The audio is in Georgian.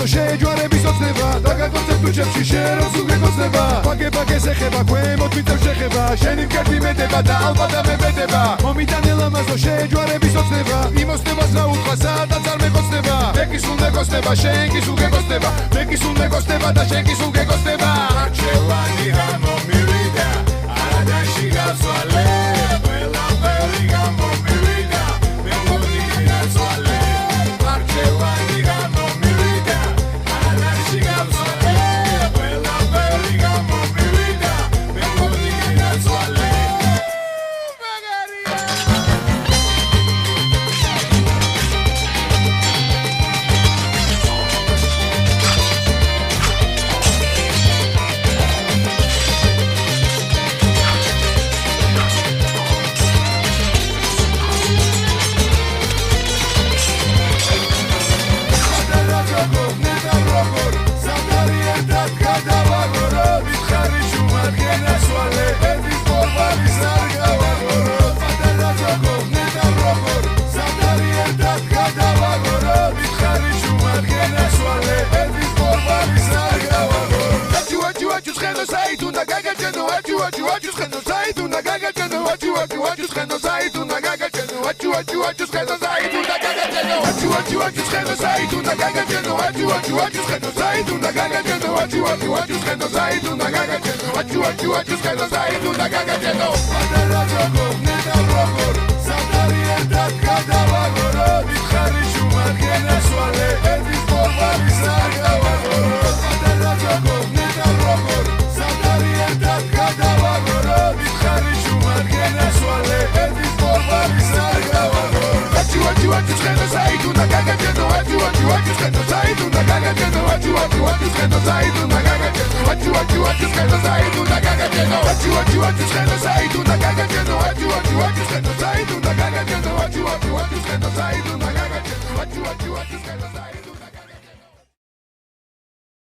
ლამაზო შეჯვარების ოცნება დაგაკოცებ თუ ჩემში შეროს უგეკოცნება პაკე-პაკეს ეხება ქვემოთ მიწევ შეხება შენი მკერდი მეტება და ალბათ ამებედება მომიტანე ლამაზო შეჯვარების ოცნება იმოსნებას რა უთხრა სადაც არ მეკოცნება მე კი სულ მეკოცნება შენ კი სულ გეკოცნება მე კი სულ მეკოცნება და შენ კი სულ გეკოცნება არჩევანი გამომივიდა არადაში გასვალე ყველაფერი გამომივიდა მე მგონი გასვალე არჩევანი გამომივიდა არადაში გასვალე ყველაფერი გამომივიდა მე მგონი გასვალე What you